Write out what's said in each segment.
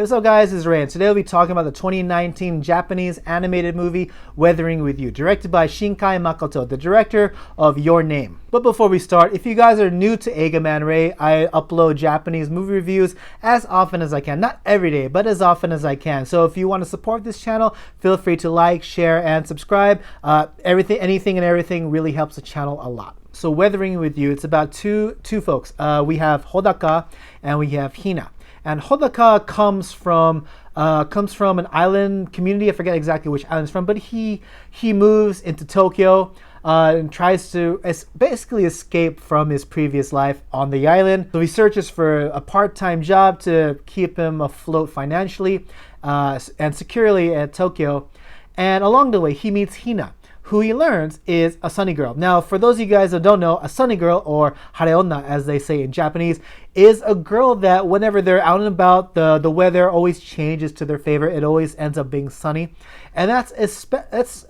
Hey, what's up guys, it's Ray, and today we'll be talking about the 2019 Japanese animated movie Weathering With You, directed by Shinkai Makoto, the director of Your Name. But before we start, if you guys are new to Eiga-Man Ray, I upload Japanese movie reviews as often as I can. Not every day, but as often as I can. So if you want to support this channel, feel free to like, share, and subscribe. Anything and everything really helps the channel a lot. So Weathering With You, it's about two folks. We have Hodaka and we have Hina. And Hodaka comes from an island community. I forget exactly which island it's from, but he moves into Tokyo and tries to basically escape from his previous life on the island. So he searches for a part-time job to keep him afloat financially and securely at Tokyo. And along the way, he meets Hina, who he learns is a sunny girl. Now, for those of you guys that don't know, a sunny girl, or hareonna as they say in Japanese, is a girl that whenever they're out and about, the weather always changes to their favor. It always ends up being sunny. And that's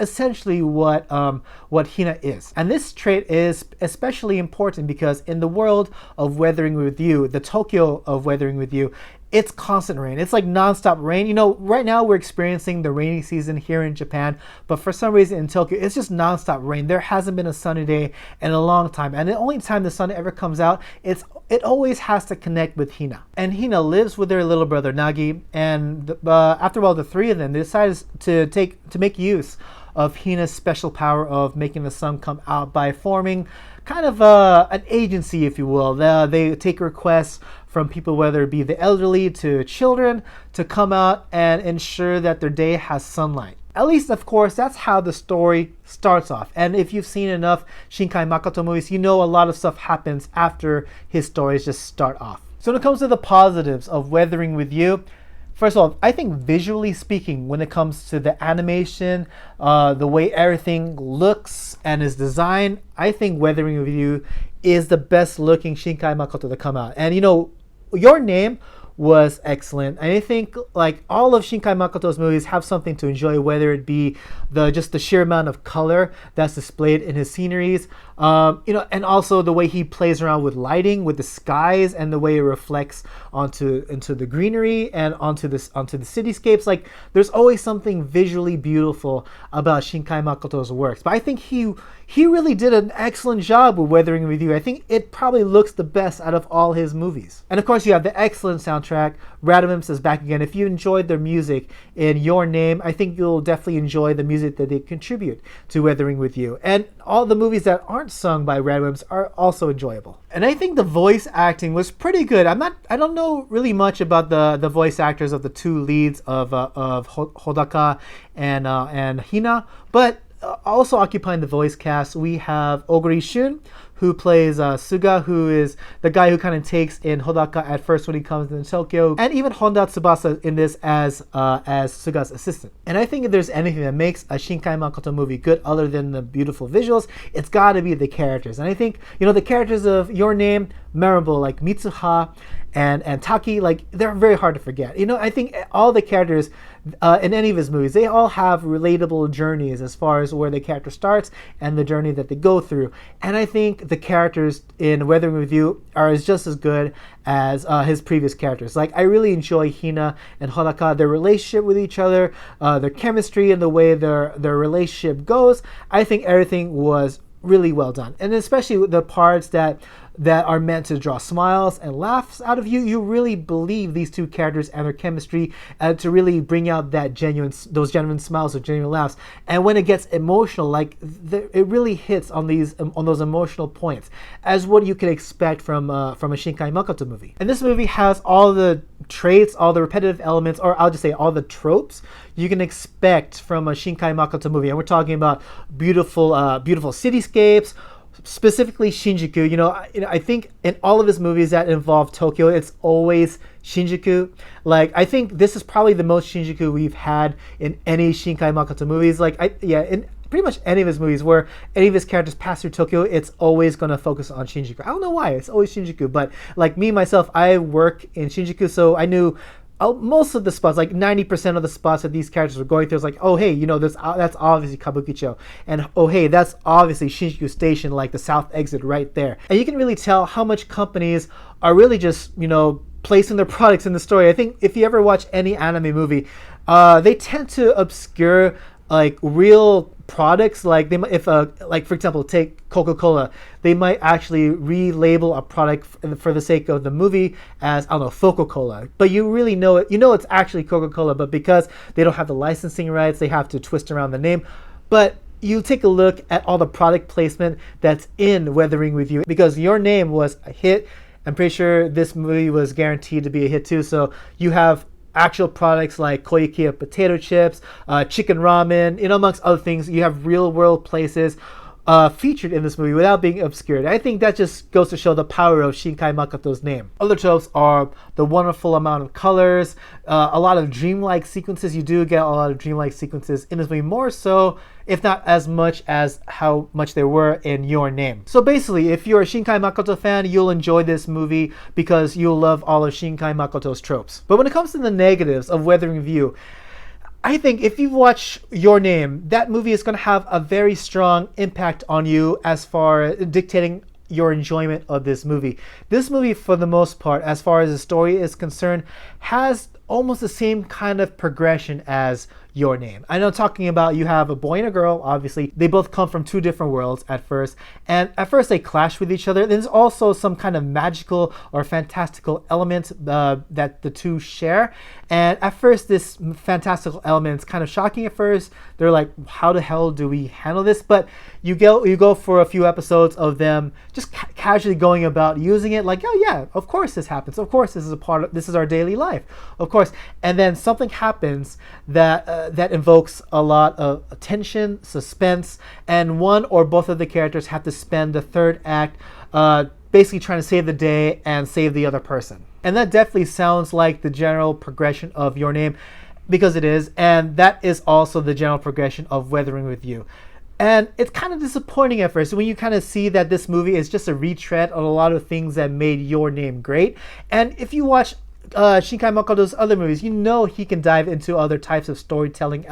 essentially what Hina is. And this trait is especially important because in the world of Weathering With You, the Tokyo of Weathering With You, it's constant rain. It's like nonstop rain. You know, right now we're experiencing the rainy season here in Japan, but for some reason in Tokyo, it's just nonstop rain. There hasn't been a sunny day in a long time. And the only time the sun ever comes out, it always has to connect with Hina. And Hina lives with their little brother Nagi. And after a while, the three of them decide to make use of Hina's special power of making the sun come out by forming kind of an agency, if you will. They take requests from people, whether it be the elderly to children, to come out and ensure that their day has sunlight. At least, of course, that's how the story starts off. And if you've seen enough Shinkai Makoto movies, you know a lot of stuff happens after his stories just start off. So when it comes to the positives of Weathering With You, first of all, I think visually speaking, when it comes to the animation, the way everything looks and is designed, I think Weathering With You is the best looking Shinkai Makoto to come out. And you know, Your Name was excellent. And I think like all of Shinkai Makoto's movies have something to enjoy, whether it be just the sheer amount of color that's displayed in his sceneries, and also the way he plays around with lighting, with the skies, and the way it reflects into the greenery and onto the cityscapes. Like there's always something visually beautiful about Shinkai Makoto's works. But I think he really did an excellent job with Weathering With You. I think it probably looks the best out of all his movies. And of course, you have the excellent soundtrack. Radamimps is back again. If you enjoyed their music in Your Name, I think you'll definitely enjoy the music that they contribute to Weathering With You. And all the movies that aren't sung by Radamimps are also enjoyable. And I think the voice acting was pretty good. I don't know really much about the voice actors of the two leads of Hodaka and Hina, but also occupying the voice cast, we have Oguri Shun, who plays Suga, who is the guy who kind of takes in Hodaka at first when he comes into Tokyo, and even Honda Tsubasa in this as Suga's assistant. And I think if there's anything that makes a Shinkai Makoto movie good other than the beautiful visuals, it's got to be the characters. And I think, you know, the characters of Your Name, memorable, like Mitsuha and Taki, like they're very hard to forget. You know, I think all the characters in any of his movies, they all have relatable journeys as far as where the character starts and the journey that they go through. And I think the characters in Weathering With You are just as good as his previous characters. Like I really enjoy Hina and Hodaka, their relationship with each other, their chemistry and the way their relationship goes. I think everything was really well done. And especially the parts that are meant to draw smiles and laughs out of you. You really believe these two characters and their chemistry to really bring out those genuine smiles or genuine laughs. And when it gets emotional, like it really hits on those emotional points, as what you could expect from a Shinkai Makoto movie. And this movie has all the traits, all the repetitive elements, or I'll just say all the tropes you can expect from a Shinkai Makoto movie. And we're talking about beautiful cityscapes, specifically Shinjuku. You know, I think in all of his movies that involve Tokyo, it's always Shinjuku. Like I think this is probably the most Shinjuku we've had in any Shinkai Makoto movies. In pretty much any of his movies where any of his characters pass through Tokyo, it's always going to focus on Shinjuku. I don't know why, it's always Shinjuku, but like me myself, I work in Shinjuku, so I knew most of the spots, like 90% of the spots that these characters were going through, was like, oh hey, you know, that's obviously Kabukicho, and oh hey, that's obviously Shinjuku Station, like the south exit right there. And you can really tell how much companies are really just, you know, placing their products in the story. I think if you ever watch any anime movie, they tend to obscure like real products. Like they might, if like for example, take Coca-Cola, they might actually relabel a product for the sake of the movie as, I don't know, Foca-Cola, but you really know it. You know it's actually Coca-Cola, but because they don't have the licensing rights, they have to twist around the name. But you take a look at all the product placement that's in Weathering With You, because Your Name was a hit. I'm pretty sure this movie was guaranteed to be a hit too. So you have actual products like Koikia potato chips, chicken ramen, amongst other things. You have real world places featured in this movie without being obscured. I think that just goes to show the power of Shinkai Makoto's name. Other tropes are the wonderful amount of colors, a lot of dreamlike sequences. You do get a lot of dreamlike sequences in this movie, more so, if not as much as how much there were in Your Name. So basically, if you're a Shinkai Makoto fan, you'll enjoy this movie because you'll love all of Shinkai Makoto's tropes. But when it comes to the negatives of Weathering With You, I think if you watch Your Name, that movie is going to have a very strong impact on you as far as dictating your enjoyment of this movie. This movie, for the most part, as far as the story is concerned, has almost the same kind of progression as Your Name. I know, talking about, you have a boy and a girl, obviously. They both come from two different worlds at first, and at first they clash with each other. There's also some kind of magical or fantastical element that the two share. And at first, this fantastical element is kind of shocking at first. They're like, how the hell do we handle this? But you go for a few episodes of them just casually going about using it, like, oh yeah, of course this happens. Of course this is our daily life. Of course. And then something happens that invokes a lot of tension, suspense, and one or both of the characters have to spend the third act basically trying to save the day and save the other person. And that definitely sounds like the general progression of Your Name, because it is, and that is also the general progression of Weathering With You. And it's kind of disappointing at first when you kind of see that this movie is just a retread on a lot of things that made Your Name great. And if you watch Shinkai Makoto's other movies, you know he can dive into other types of storytelling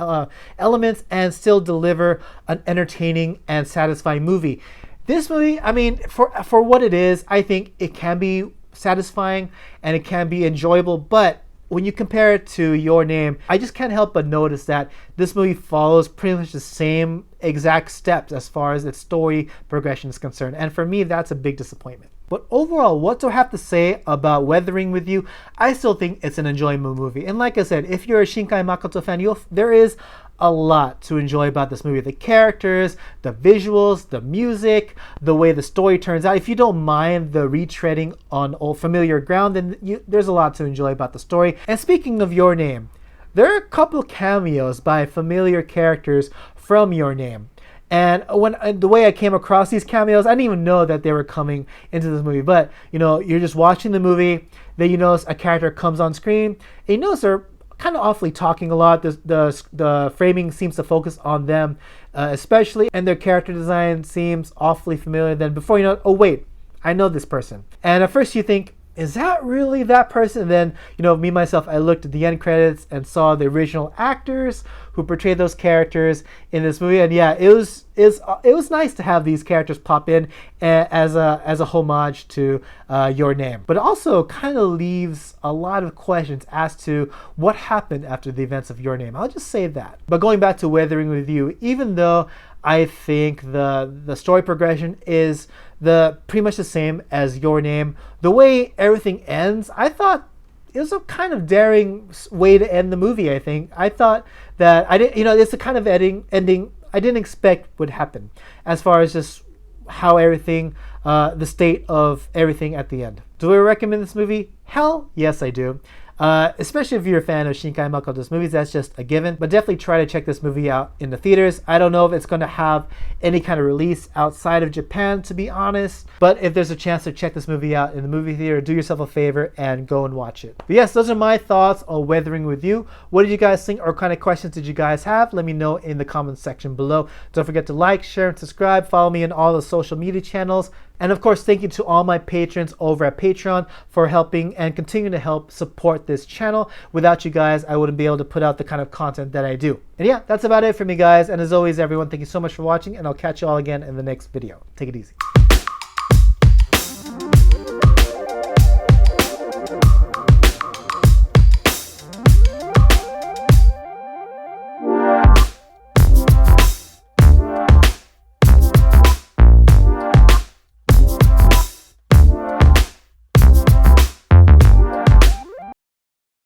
elements and still deliver an entertaining and satisfying movie. This movie, I mean, for what it is, I think it can be satisfying and it can be enjoyable, but when you compare it to Your Name, I just can't help but notice that this movie follows pretty much the same exact steps as far as its story progression is concerned. And for me, that's a big disappointment. But overall, what do I have to say about Weathering With You? I still think it's an enjoyable movie. And like I said, if you're a Shinkai Makoto fan, there is a lot to enjoy about this movie. The characters, the visuals, the music, the way the story turns out. If you don't mind the retreading on old familiar ground, then there's a lot to enjoy about the story. And speaking of Your Name, there are a couple cameos by familiar characters from Your Name. And the way I came across these cameos, I didn't even know that they were coming into this movie. But, you're just watching the movie, then you notice a character comes on screen, and you notice they're kind of awfully talking a lot. The framing seems to focus on them especially, and their character design seems awfully familiar. Then before you know it, oh wait, I know this person. And at first you think, is that really that person? And then, me, myself, I looked at the end credits and saw the original actors who portrayed those characters in this movie. And yeah, it was nice to have these characters pop in as a homage to Your Name. But it also kind of leaves a lot of questions as to what happened after the events of Your Name. I'll just say that. But going back to Weathering With You, even though I think the story progression is pretty much the same as Your Name, the way everything ends, I thought it was a kind of daring way to end the movie. I thought that it's the kind of ending I didn't expect would happen, as far as just how everything, the state of everything at the end. Do I recommend this movie? Hell yes, I do. Especially if you're a fan of Shinkai Makoto's movies, that's just a given. But definitely try to check this movie out in the theaters. I don't know if it's going to have any kind of release outside of Japan, to be honest. But if there's a chance to check this movie out in the movie theater, do yourself a favor and go and watch it. But yes, those are my thoughts on Weathering With You. What did you guys think, or what kind of questions did you guys have? Let me know in the comments section below. Don't forget to like, share, and subscribe. Follow me on all the social media channels. And of course, thank you to all my patrons over at Patreon for helping and continuing to help support this channel. Without you guys, I wouldn't be able to put out the kind of content that I do. And yeah, that's about it for me, guys. And as always, everyone, thank you so much for watching, and I'll catch you all again in the next video. Take it easy.